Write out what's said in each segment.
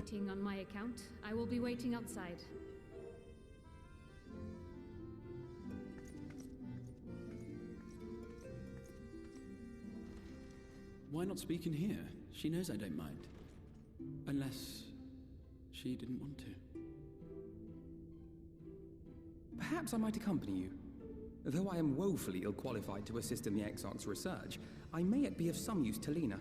Waiting on my account. I will be waiting outside. Why not speak in here? She knows I don't mind. Unless she didn't want to. Perhaps I might accompany you. Though I am woefully ill-qualified to assist in the Exarch's research, I may yet be of some use to Lena.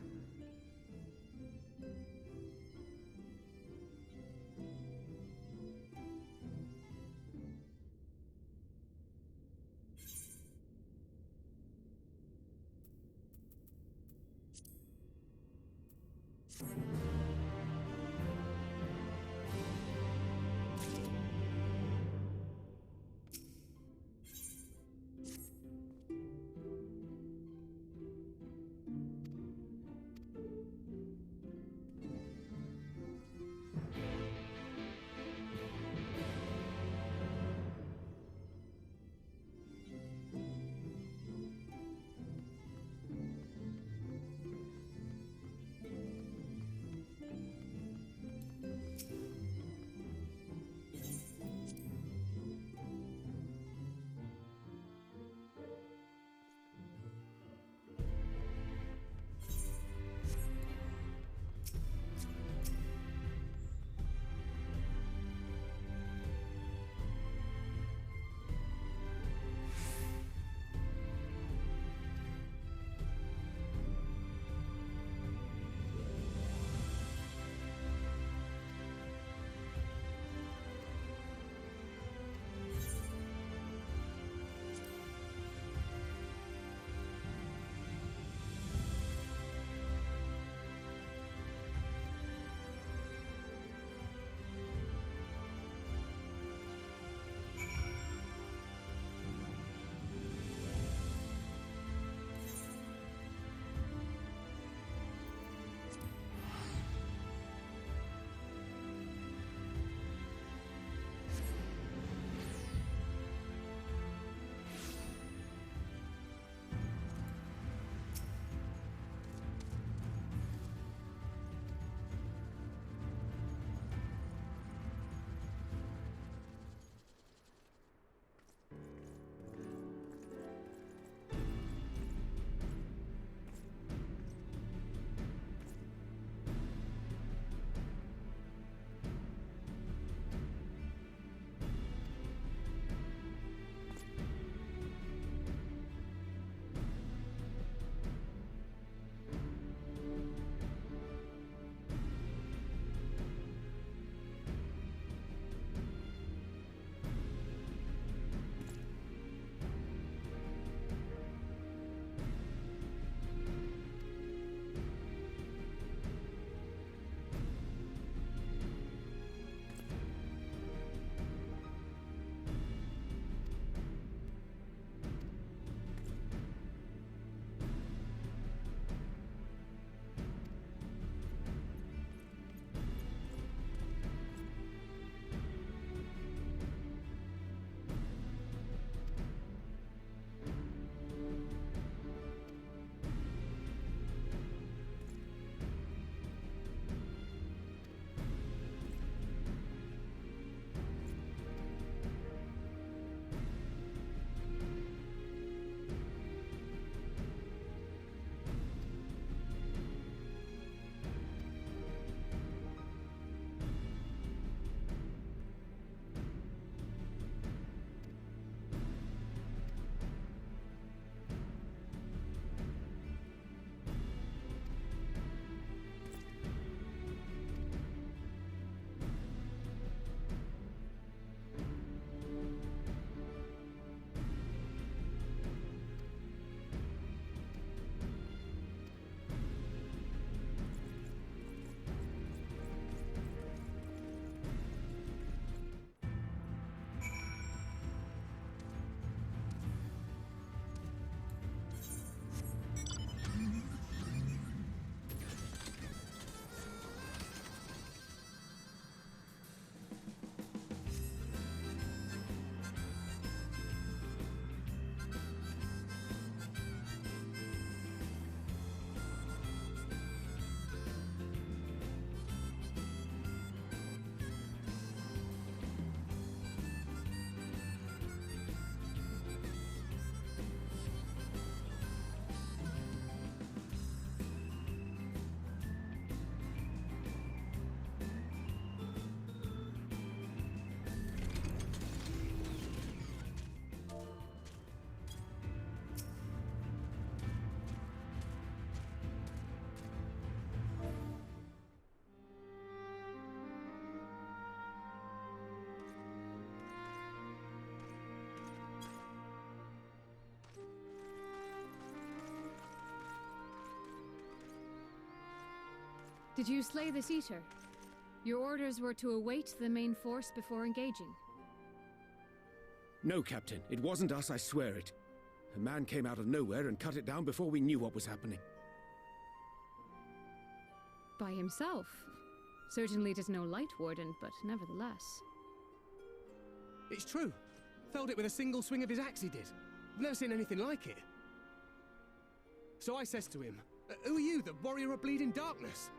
Did you slay this eater? Your orders were to await the main force before engaging. No, Captain. It wasn't us, I swear it. A man came out of nowhere and cut it down before we knew what was happening. By himself? Certainly it is no light warden, but nevertheless. It's true. Felled it with a single swing of his axe, he did. I've never seen anything like it. So I says to him, who are you, the warrior of bleeding darkness?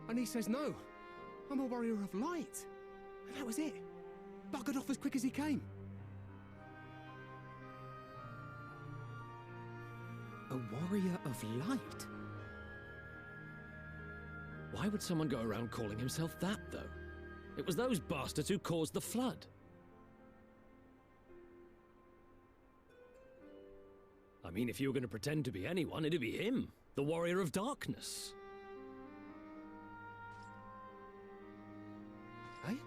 And he says, no, I'm a warrior of light. And that was it. Buggered off as quick as he came. A warrior of light? Why would someone go around calling himself that, though? It was those bastards who caused the flood. I mean, if you were going to pretend to be anyone, it'd be him, the warrior of darkness. Hey?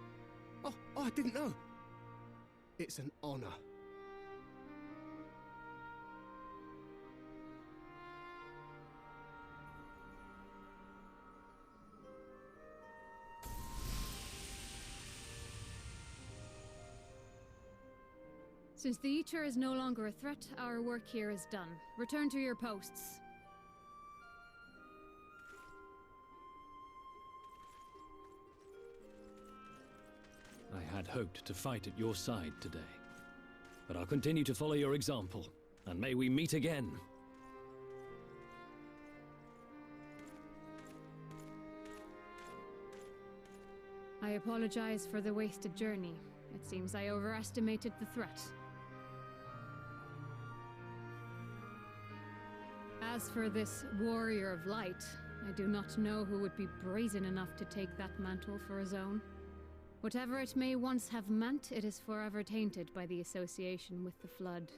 Oh, I didn't know. It's an honor. Since the Eater is no longer a threat, our work here is done. Return to your posts. I had hoped to fight at your side today. But I'll continue to follow your example, and may we meet again. I apologize for the wasted journey. It seems I overestimated the threat. As for this warrior of light, I do not know who would be brazen enough to take that mantle for his own. Whatever it may once have meant, it is forever tainted by the association with the Flood.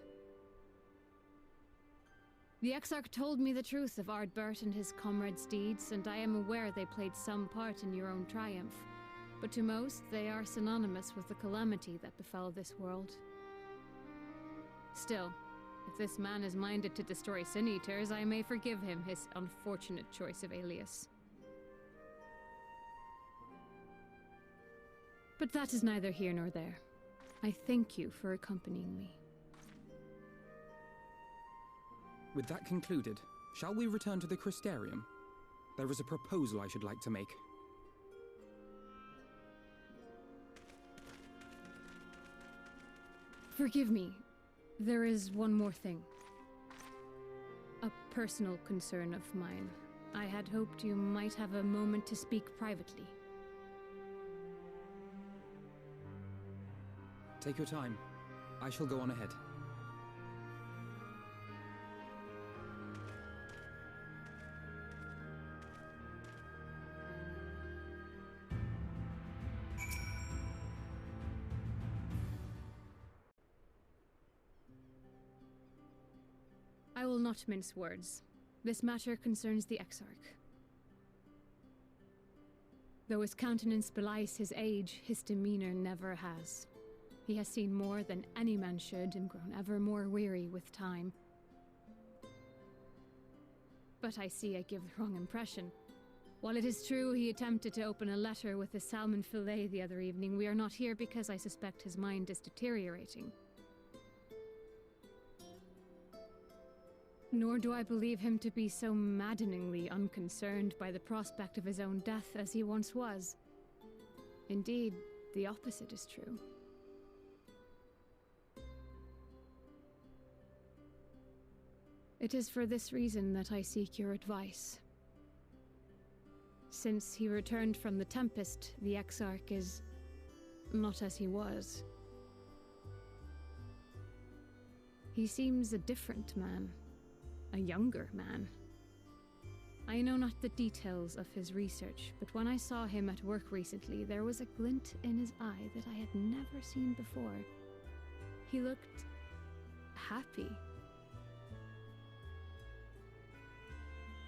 The Exarch told me the truth of Ardbert and his comrades' deeds, and I am aware they played some part in your own triumph. But to most, they are synonymous with the calamity that befell this world. Still, if this man is minded to destroy Sin Eaters, I may forgive him his unfortunate choice of alias. But that is neither here nor there. I thank you for accompanying me. With that concluded, shall we return to the CRYSTARIUM? There is a proposal I should like to make. Forgive me. There is one more thing. A personal concern of mine. I had hoped you might have a moment to speak privately. Take your time. I shall go on ahead. I will not mince words. This matter concerns the Exarch. Though his countenance belies his age, his demeanor never has. He has seen more than any man should and grown ever more weary with time. But I see I give the wrong impression. While it is true he attempted to open a letter with a salmon fillet the other evening, we are not here because I suspect his mind is deteriorating. Nor do I believe him to be so maddeningly unconcerned by the prospect of his own death as he once was. Indeed, the opposite is true. It is for this reason that I seek your advice. Since he returned from the Tempest, the Exarch is not as he was. He seems a different man. A younger man. I know not the details of his research, but when I saw him at work recently, there was a glint in his eye that I had never seen before. He looked happy.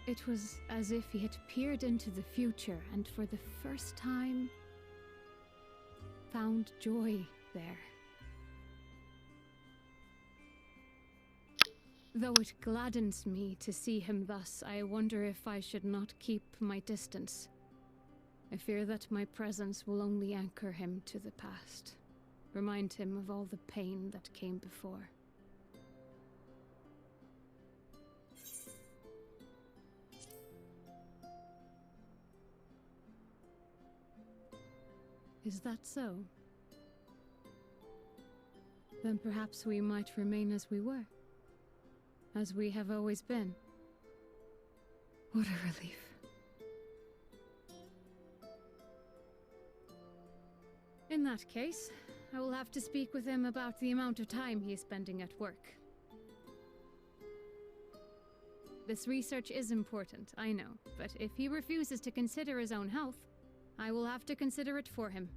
It was as if he had peered into the future and for the first time found joy there. Though it gladdens me to see him thus, I wonder if I should not keep my distance. I fear that my presence will only anchor him to the past, remind him of all the pain that came before. Is that so? Then perhaps we might remain as we were. As we have always been. What a relief. In that case, I will have to speak with him about the amount of time he is spending at work. This research is important, I know, but if he refuses to consider his own health, I will have to consider it for him.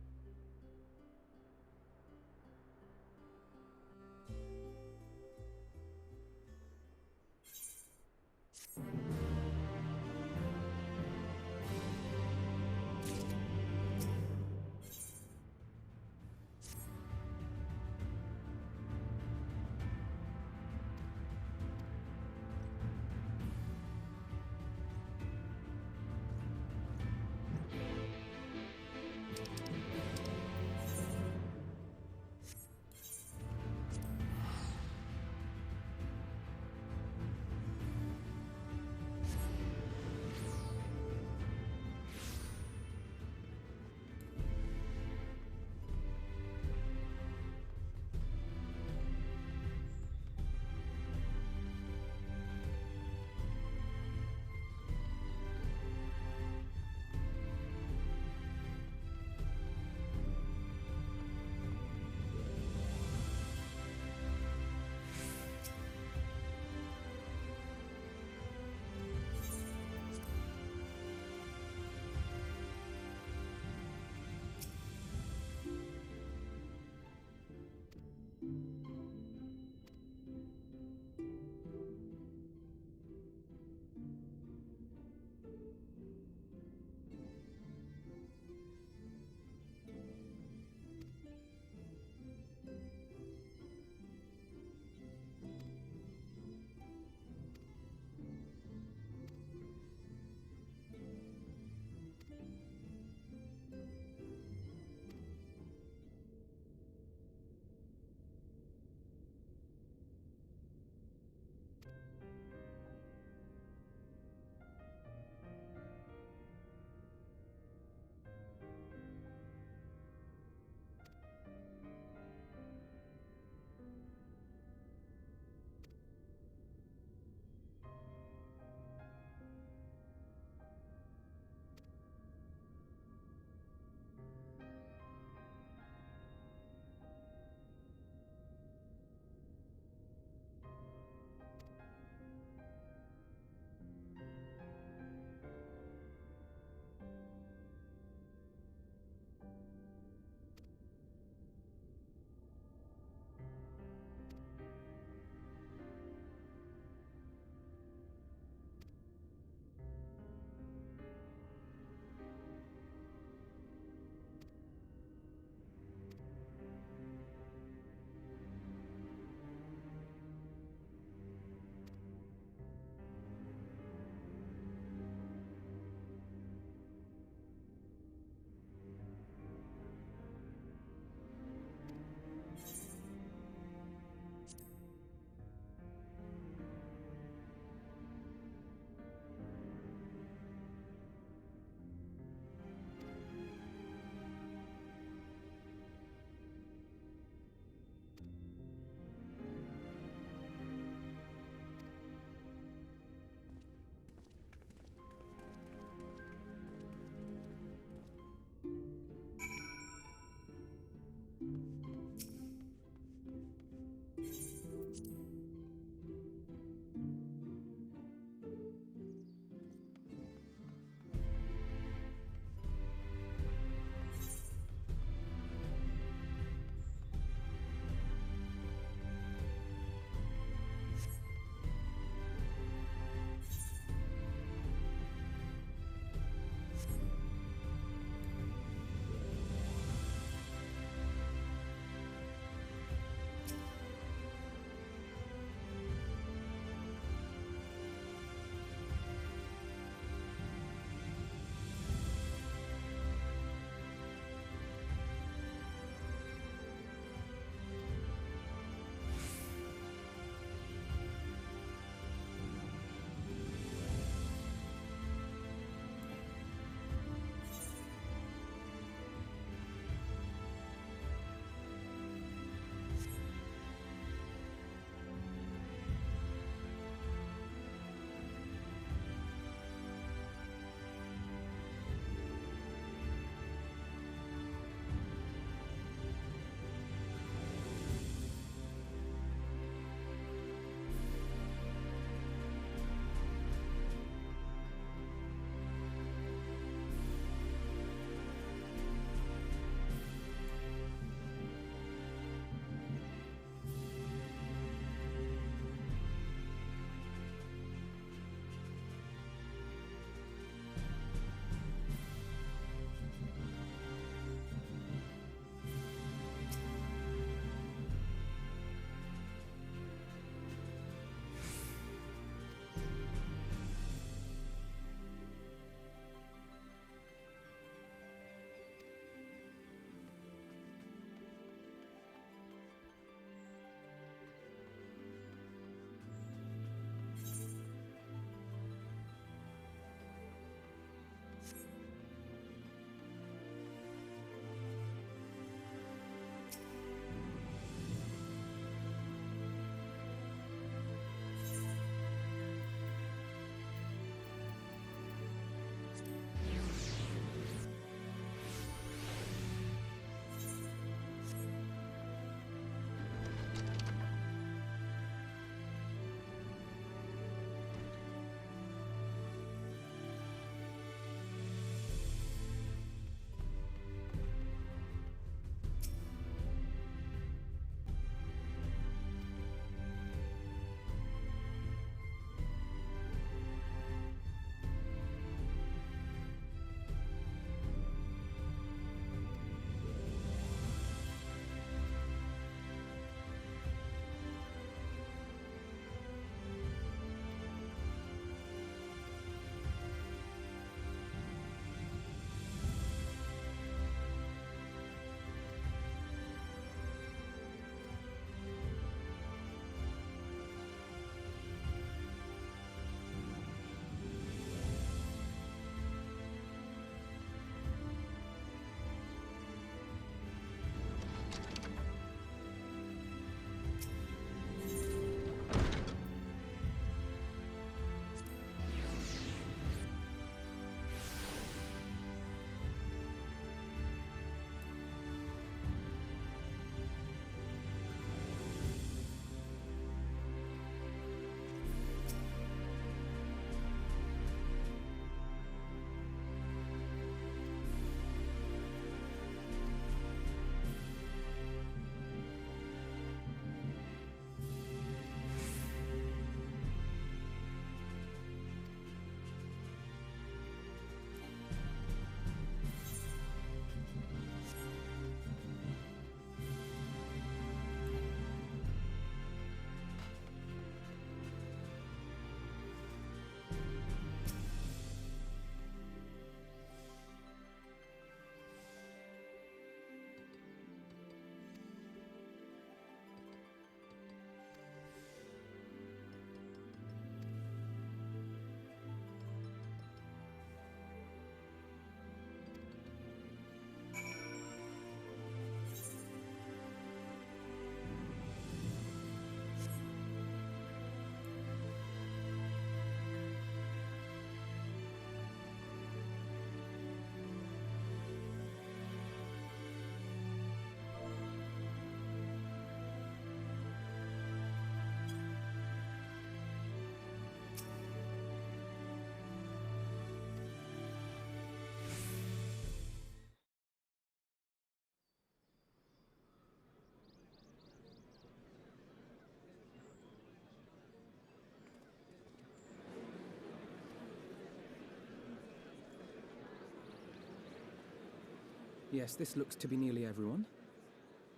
Yes, this looks to be nearly everyone.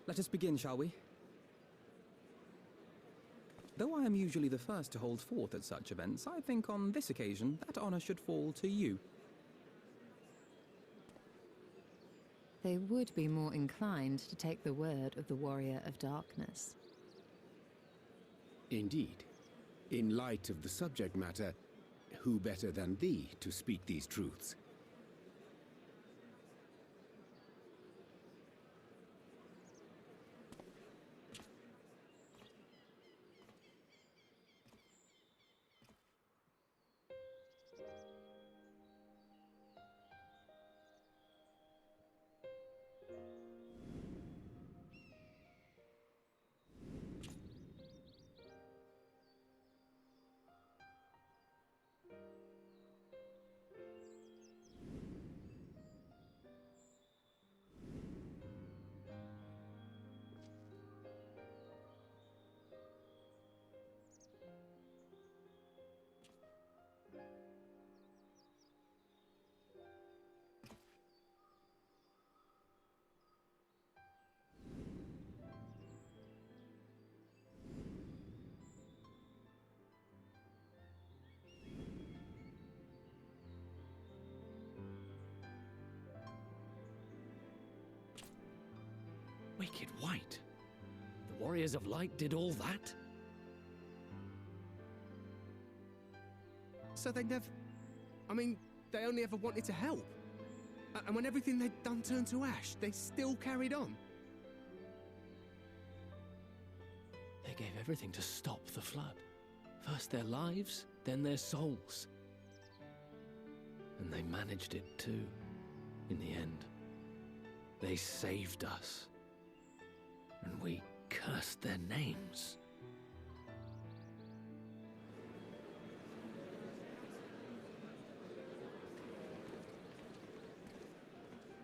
Let us begin, shall we? Though I am usually the first to hold forth at such events, I think on this occasion that honor should fall to you. They would be more inclined to take the word of the Warrior of Darkness. Indeed. In light of the subject matter, who better than thee to speak these truths? Wicked White? The Warriors of Light did all that? So they never... I mean, they only ever wanted to help. And when everything they'd done turned to ash, they still carried on. They gave everything to stop the flood. First their lives, then their souls. And they managed it too, in the end. They saved us. And we cursed their names.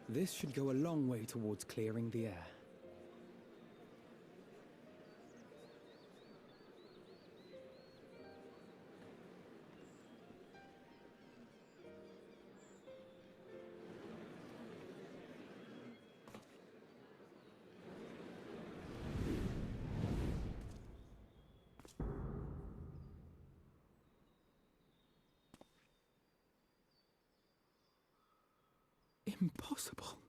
This should go a long way towards clearing the air. Impossible.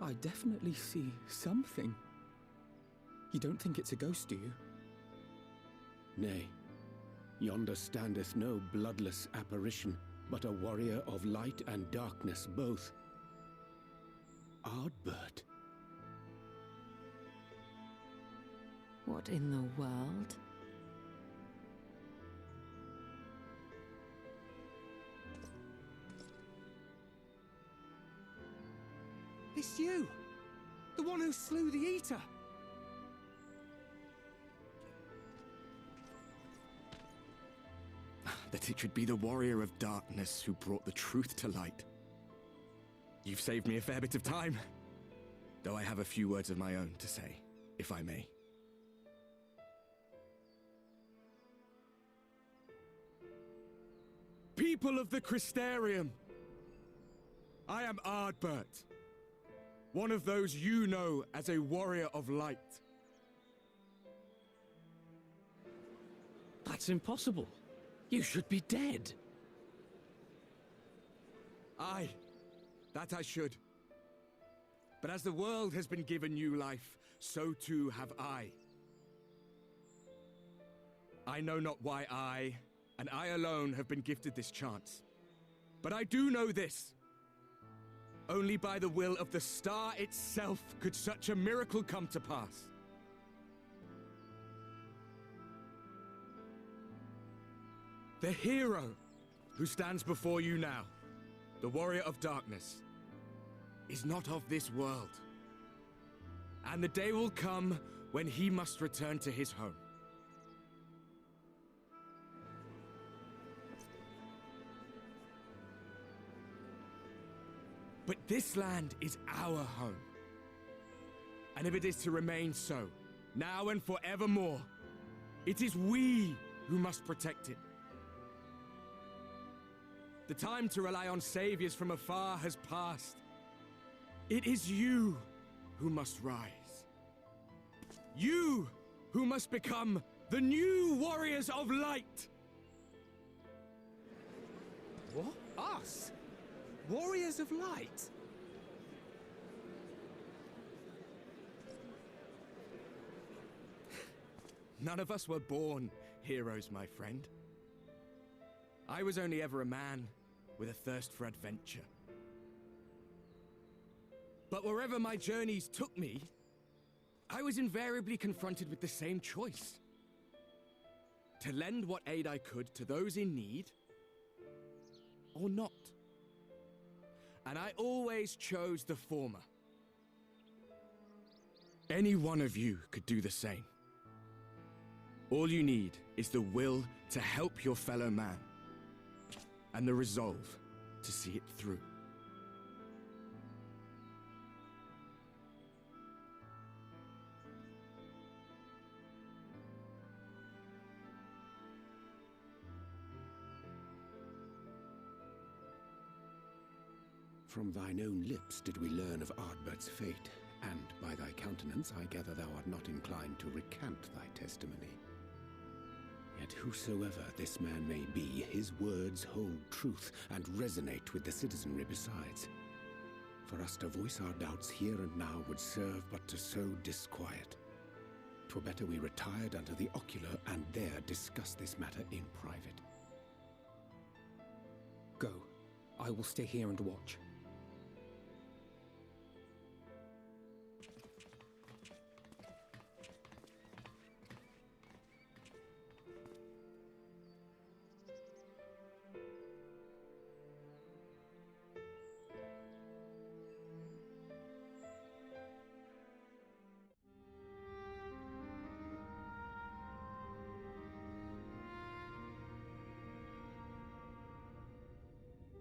I definitely see something. You don't think it's a ghost, do you? Nay, yonder standeth no bloodless apparition, but a warrior of light and darkness both. Ardbert. What in the world? It's you! The one who slew the Eater! That it should be the Warrior of Darkness who brought the truth to light. You've saved me a fair bit of time, though I have a few words of my own to say, if I may. People of the CRYSTARIUM, I am Ardbert, one of those you know as a warrior of light. That's impossible. You should be dead. Aye, that I should. But as the world has been given new life, so too have I. I know not why I, and I alone, have been gifted this chance. But I do know this. Only by the will of the star itself could such a miracle come to pass. The hero who stands before you now, the Warrior of Darkness, is not of this world. And the day will come when he must return to his home. But this land is our home. And if it is to remain so, now and forevermore. It is we who must protect it. The time to rely on saviors from afar has passed. It is you who must rise. You who must become the new warriors of light. What? Us? Warriors of light? None of us were born heroes, my friend. I was only ever a man with a thirst for adventure. But wherever my journeys took me, I was invariably confronted with the same choice. To lend what aid I could to those in need, or not. And I always chose the former. Any one of you could do the same. All you need is the will to help your fellow man, and the resolve to see it through. From thine own lips did we learn of Ardbert's fate, and by thy countenance I gather thou art not inclined to recant thy testimony. Yet whosoever this man may be, his words hold truth and resonate with the citizenry besides. For us to voice our doubts here and now would serve but to sow disquiet. 'Twere better we retired unto the ocular and there discuss this matter in private. Go. I will stay here and watch.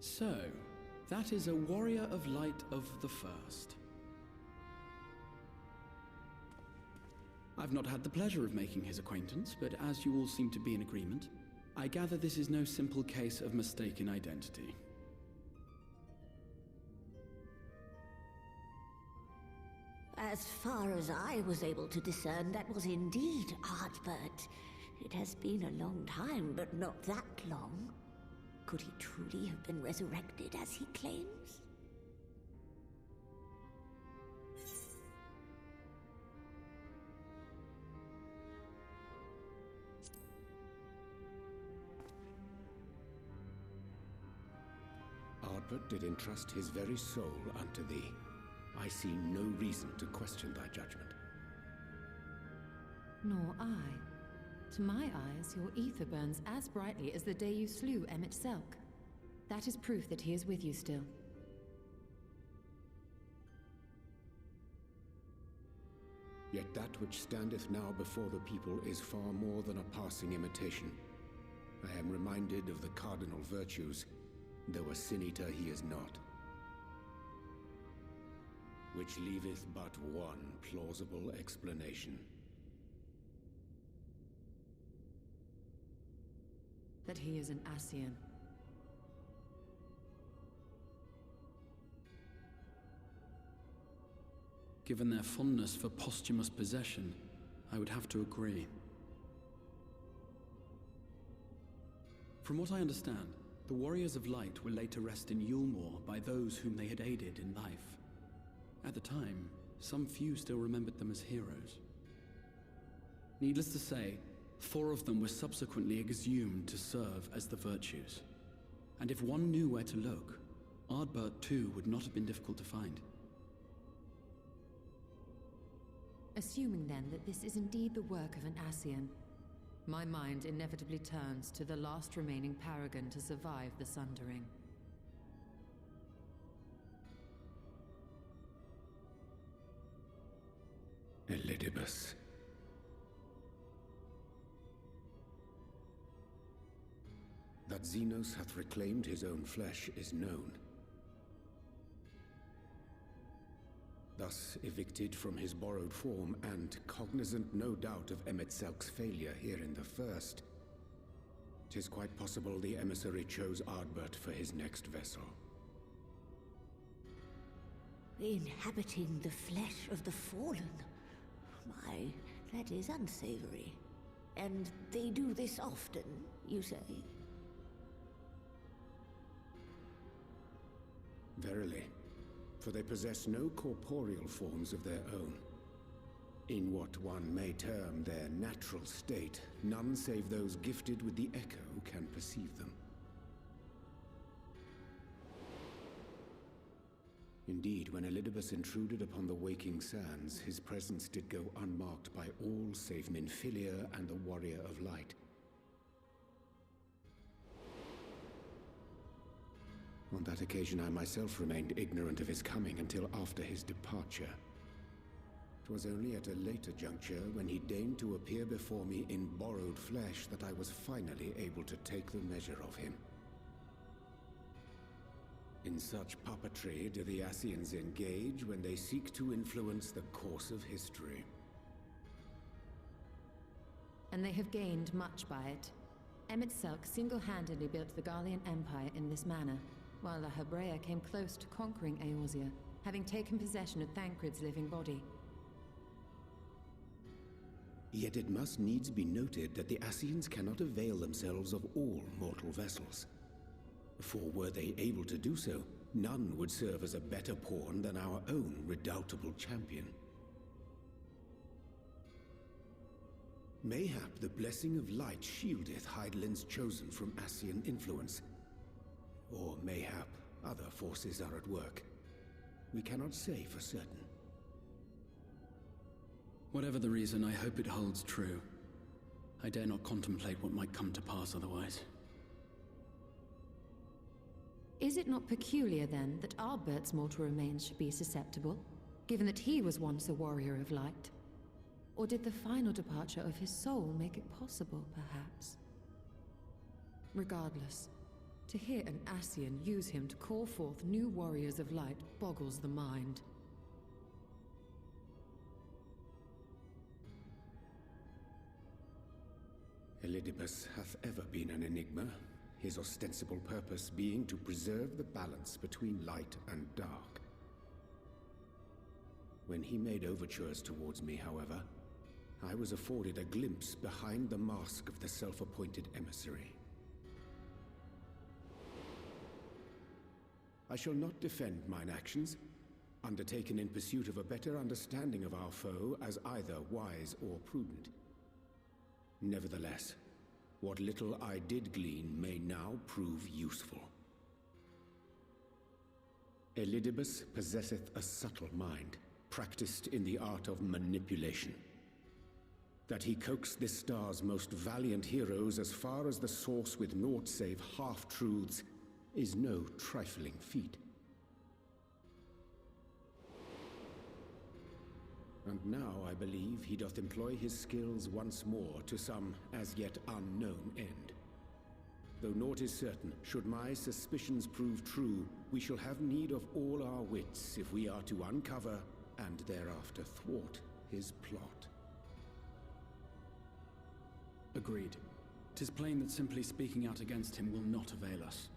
So, that is a warrior of light of the first. I've not had the pleasure of making his acquaintance, but as you all seem to be in agreement, I gather this is no simple case of mistaken identity. As far as I was able to discern, that was indeed Ardbert. It has been a long time, but not that long. Could he truly have been resurrected as he claims? Ardbert did entrust his very soul unto thee. I see no reason to question thy judgment. Nor I. To my eyes, your ether burns as brightly as the day you slew Emmett Selk. That is proof that he is with you still. Yet that which standeth now before the people is far more than a passing imitation. I am reminded of the cardinal virtues, though a sin-eater he is not. Which leaveth but one plausible explanation. That he is an Ascian. Given their fondness for posthumous possession, I would have to agree. From what I understand, the Warriors of Light were laid to rest in Yulmore by those whom they had aided in life. At the time, some few still remembered them as heroes. Needless to say, 4 of them were subsequently exhumed to serve as the virtues. And if one knew where to look, Ardbert too would not have been difficult to find. Assuming then that this is indeed the work of an Ascian, my mind inevitably turns to the last remaining paragon to survive the Sundering. Elidibus. That Xenos hath reclaimed his own flesh is known. Thou thus evicted from his borrowed form, and cognizant no doubt of Emet-Selk's failure here in the first, 'tis quite possible the emissary chose Ardbert for his next vessel. Inhabiting the flesh of the fallen. My, that is unsavory. And they do this often, you say? Verily, for they possess no corporeal forms of their own. In what one may term their natural state, none save those gifted with the echo can perceive them. Indeed, when Elidibus intruded upon the waking sands, his presence did go unmarked by all save Minfilia and the Warrior of Light. On that occasion, I myself remained ignorant of his coming until after his departure. It was only at a later juncture, when he deigned to appear before me in borrowed flesh, that I was finally able to take the measure of him. In such puppetry do the Ascians engage when they seek to influence the course of history. And they have gained much by it. Emet-Selk single-handedly built the Garlean Empire in this manner, while the Hebrea came close to conquering Eorzea, having taken possession of Thancred's living body. Yet it must needs be noted that the Ascians cannot avail themselves of all mortal vessels. For were they able to do so, none would serve as a better pawn than our own redoubtable champion. Mayhap the blessing of light shieldeth Hydaelyn's chosen from Ascian influence. Or mayhap other forces are at work. We cannot say for certain. Whatever the reason, I hope it holds true. I dare not contemplate what might come to pass otherwise. Is it not peculiar, then, that Ardbert's mortal remains should be susceptible, given that he was once a warrior of light? Or did the final departure of his soul make it possible, perhaps? Regardless, to hear an Ascian use him to call forth new warriors of light boggles the mind. Elidibus hath ever been an enigma, his ostensible purpose being to preserve the balance between light and dark. When he made overtures towards me, however, I was afforded a glimpse behind the mask of the self-appointed emissary. I shall not defend mine actions, undertaken in pursuit of a better understanding of our foe as either wise or prudent. Nevertheless, what little I did glean may now prove useful. Elidibus possesseth a subtle mind, practiced in the art of manipulation. That he coaxed this star's most valiant heroes as far as the source with naught save half-truths is no trifling feat. And now I believe he doth employ his skills once more to some as yet unknown end. Though naught is certain, should my suspicions prove true, we shall have need of all our wits if we are to uncover and thereafter thwart his plot. Agreed. 'Tis plain that simply speaking out against him will not avail us.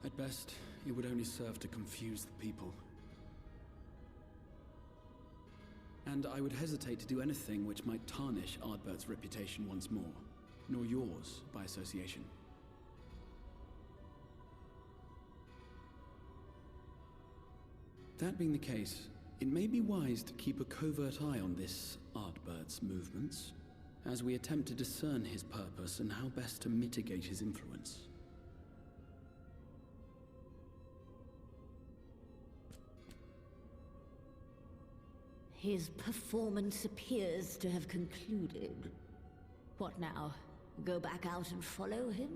At best, it would only serve to confuse the people. And I would hesitate to do anything which might tarnish Ardbert's reputation once more, nor yours by association. That being the case, it may be wise to keep a covert eye on this Ardbert's movements, as we attempt to discern his purpose and how best to mitigate his influence. His performance appears to have concluded. What now? Go back out and follow him?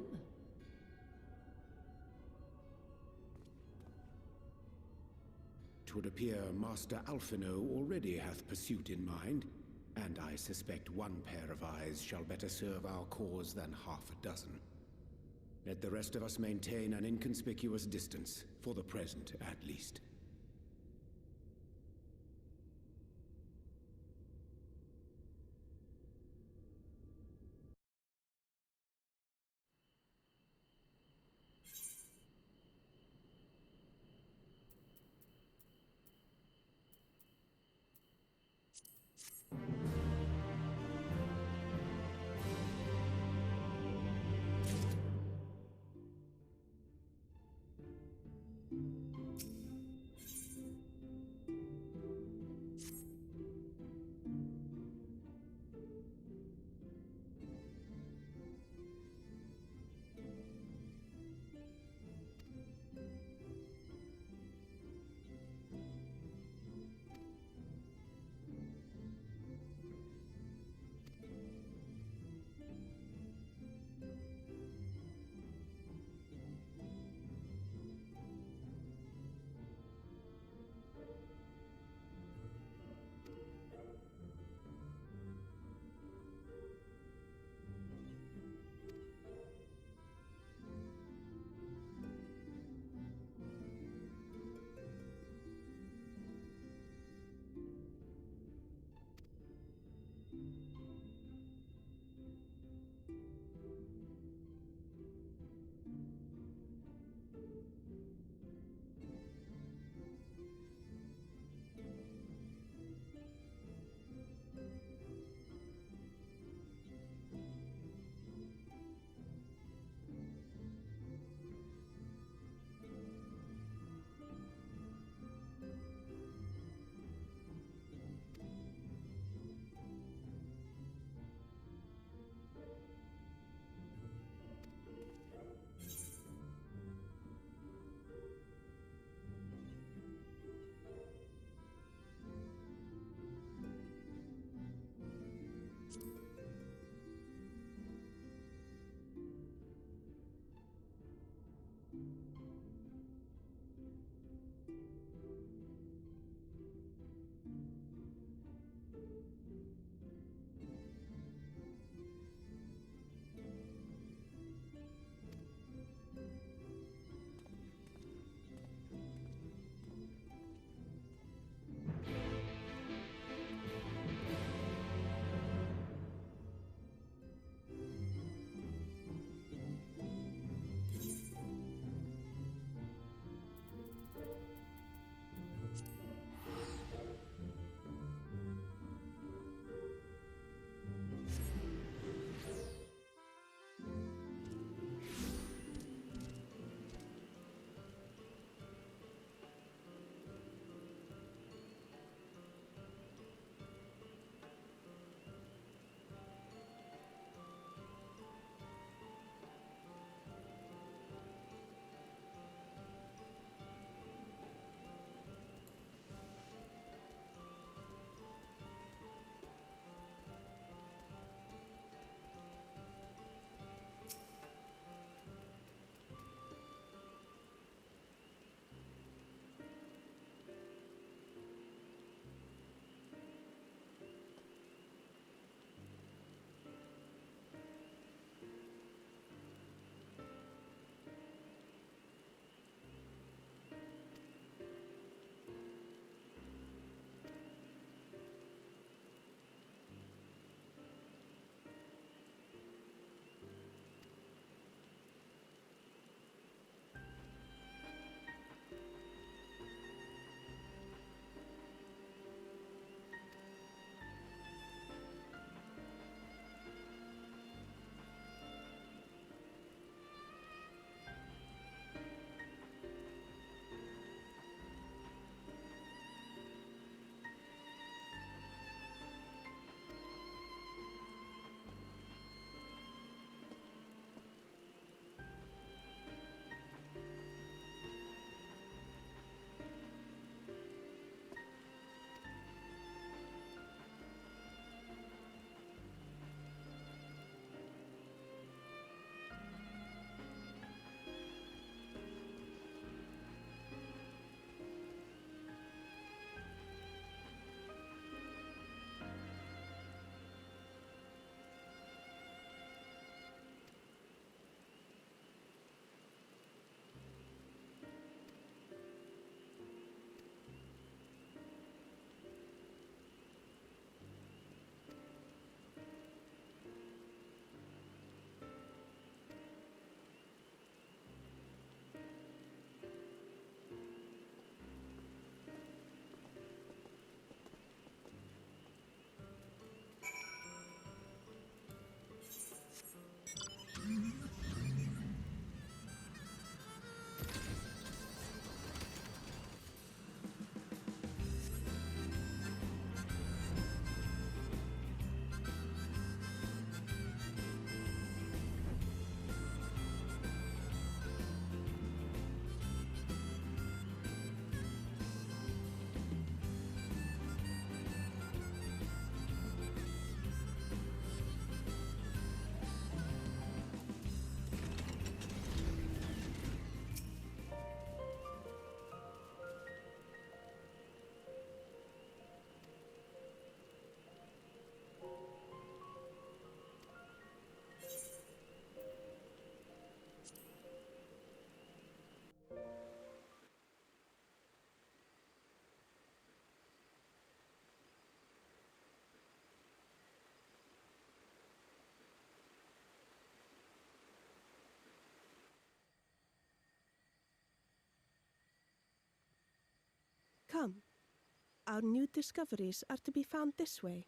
'Twould appear Master Alphino already hath pursuit in mind, and I suspect one pair of eyes shall better serve our cause than half a dozen. Let the rest of us maintain an inconspicuous distance, for the present at least. Come. Our new discoveries are to be found this way.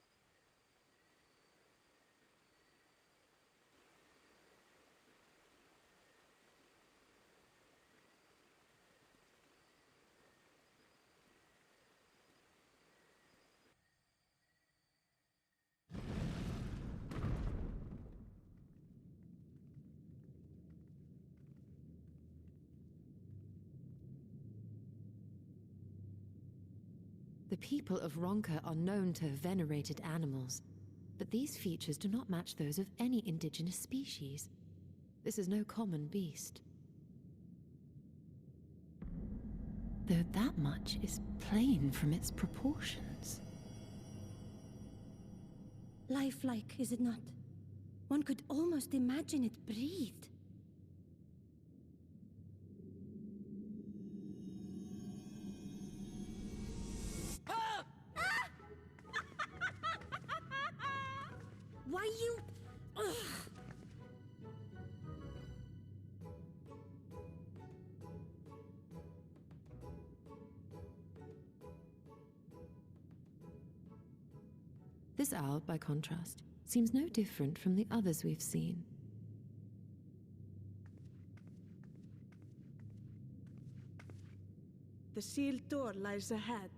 The people of Ronka are known to have venerated animals, but these features do not match those of any indigenous species. This is no common beast. Though that much is plain from its proportions. Lifelike, is it not? One could almost imagine it breathed. Why you... Ugh. This owl, by contrast, seems no different from the others we've seen. The sealed door lies ahead.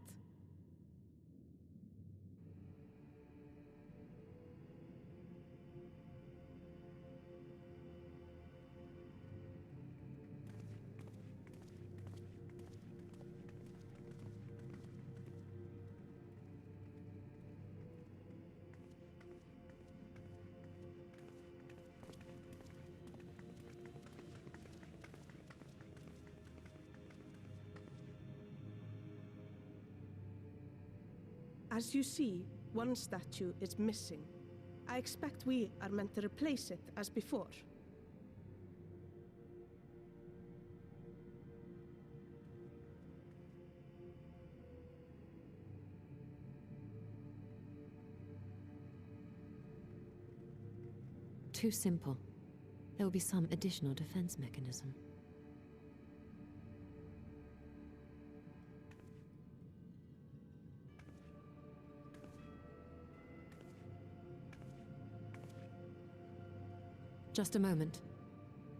As you see, one statue is missing. I expect we are meant to replace it as before. Too simple. There will be some additional defense mechanism. Just a moment.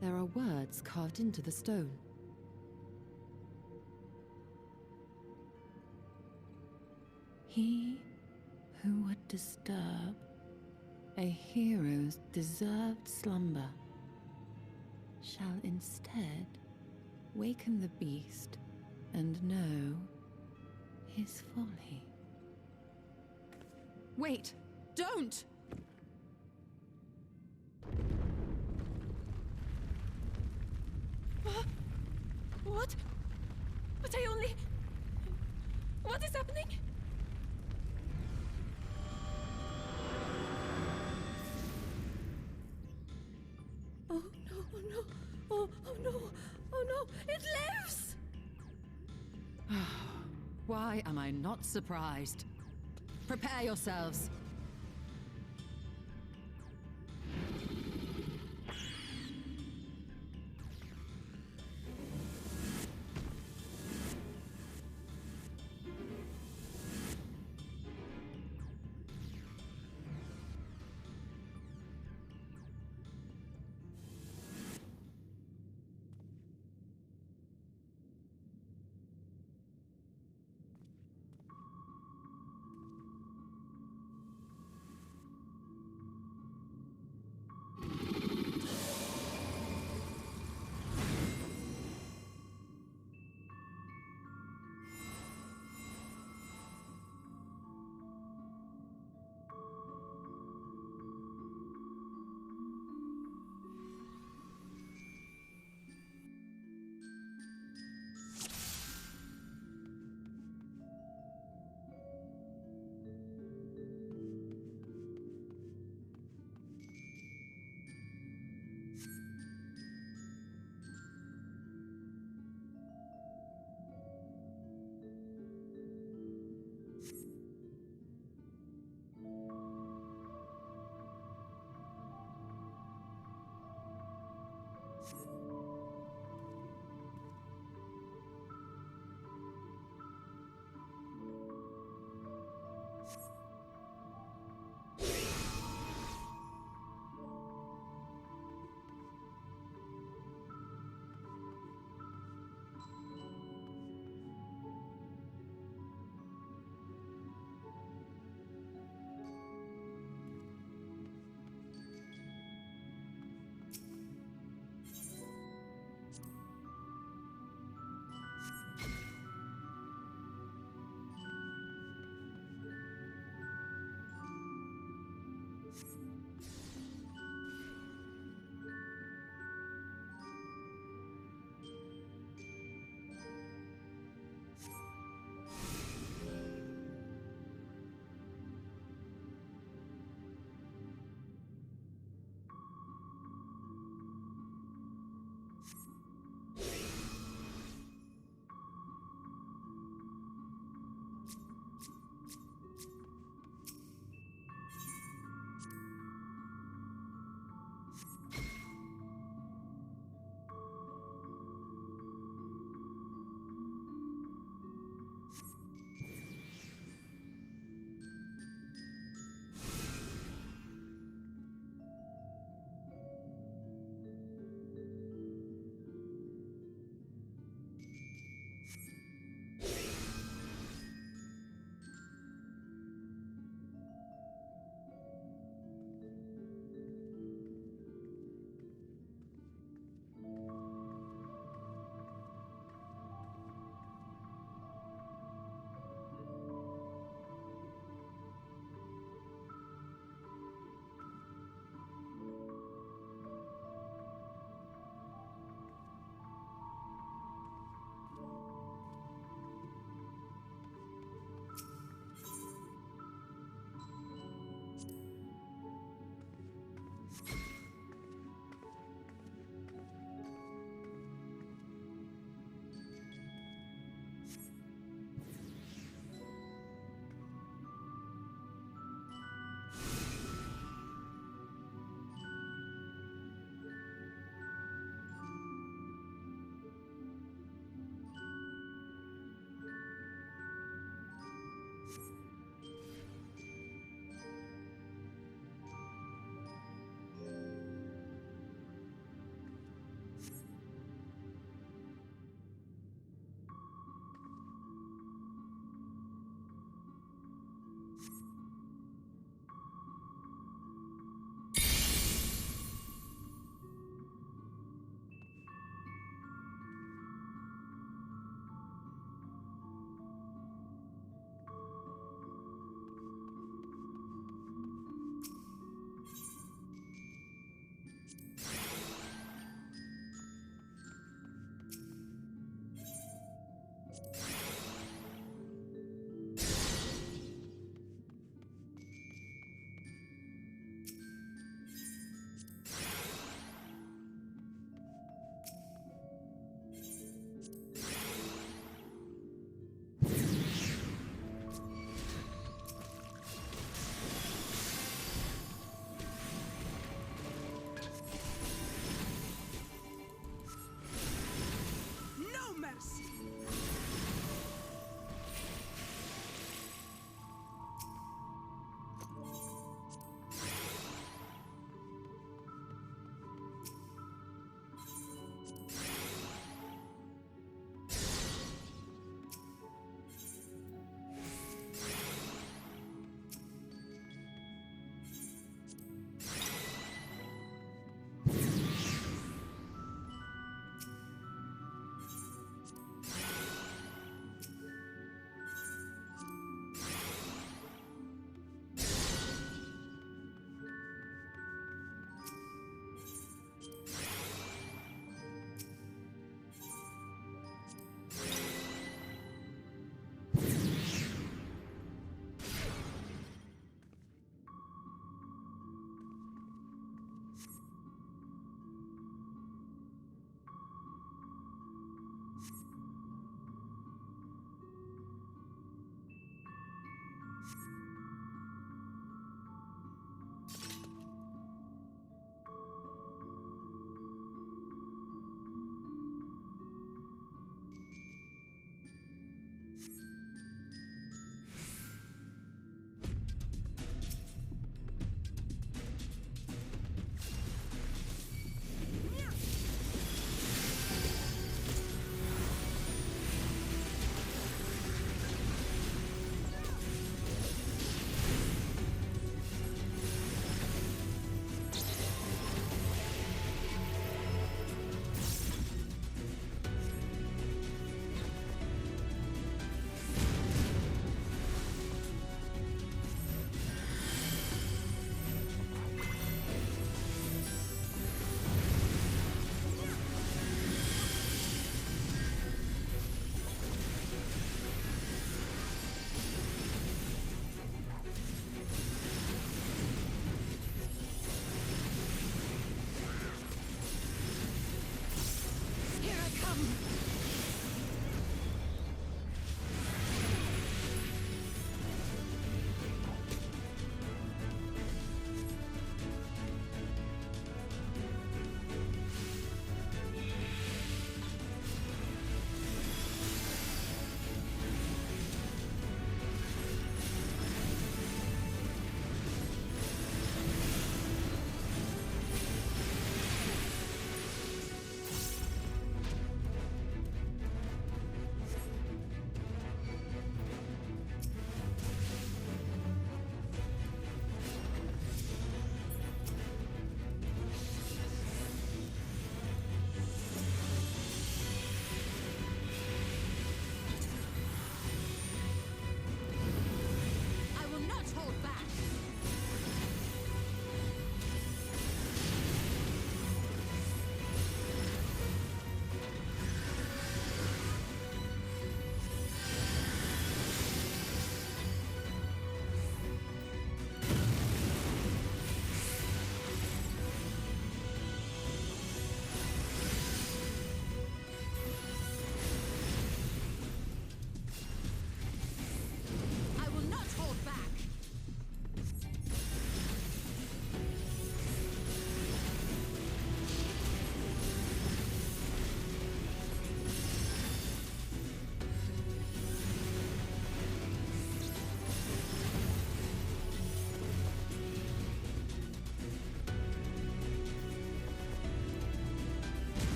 There are words carved into the stone. He who would disturb a hero's deserved slumber shall instead waken the beast and know his folly. Wait! Don't! What? But I only... What is happening? Oh no, oh no, oh no, oh no, it lives! Why am I not surprised? Prepare yourselves.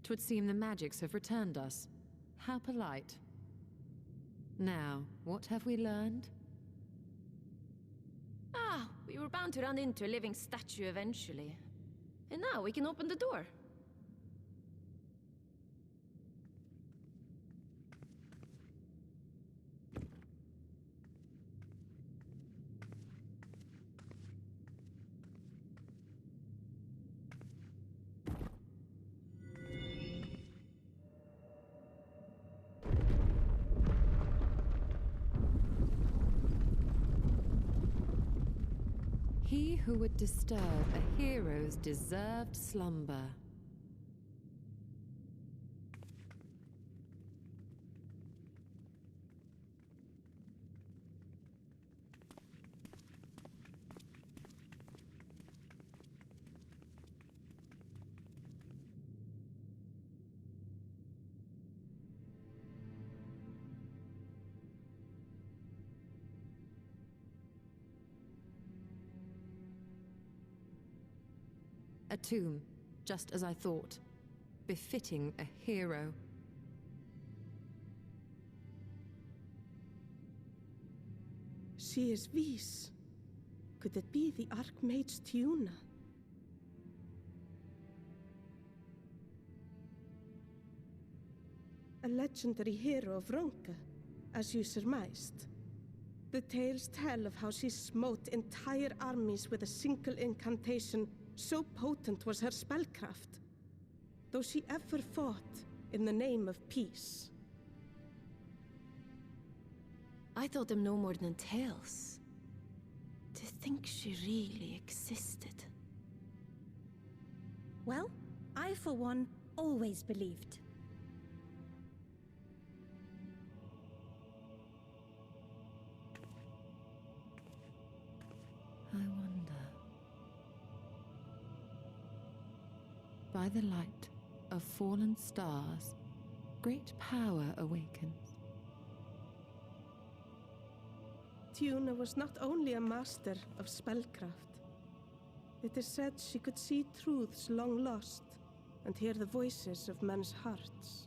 'Twould seem the magics have returned us. How polite. Now, what have we learned? Ah, we were bound to run into a living statue eventually. And now we can open the door. He who would disturb a hero's deserved slumber. A tomb, just as I thought. Befitting a hero. She is Vis. Could it be the Archmage Tiuna? A legendary hero of Ronka, as you surmised. The tales tell of how she smote entire armies with a single incantation, so potent was her spellcraft. Though she ever fought in the name of peace. I thought them no more than tales. To think she really existed. Well, I for one always believed. I wonder. By the light of fallen stars, great power awakens. Tiuna was not only a master of spellcraft. It is said she could see truths long lost and hear the voices of men's hearts.